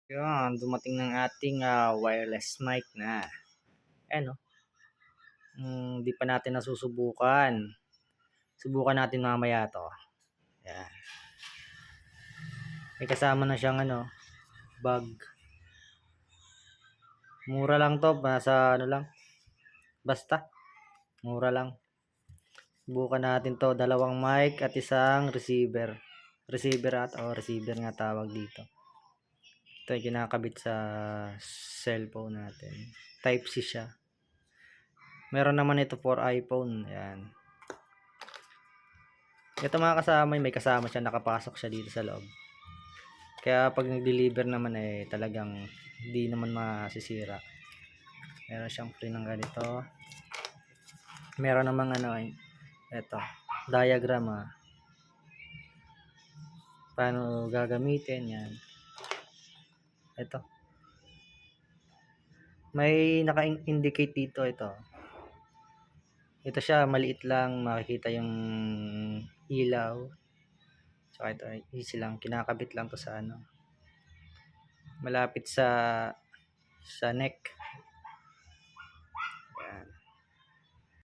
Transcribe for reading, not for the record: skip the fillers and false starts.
Yun, dumating ng ating, wireless mic na. Ayan 'no, di pa natin nasusubukan. Subukan natin mamaya 'to, yan. May kasama na siyang bag. Mura lang 'to, nasa lang, basta mura lang. Subukan natin 'to, dalawang mic at isang receiver. Receiver receiver nga tawag dito. Ito yung kinakabit sa cellphone natin. Type C siya. Meron naman ito for iPhone, ayan. Ito mga kasama, may kasama siya, nakapasok siya dito sa loob. Kaya pag nag-deliver naman talagang hindi naman masisira. Meron siyang free ng ganito. Meron namang ito, diagram paano gagamitin yan. Ito. May naka-indicate dito ito. Ito siya, maliit lang, makikita yung ilaw. So ito, easy lang, kinakabit lang to sa malapit sa neck.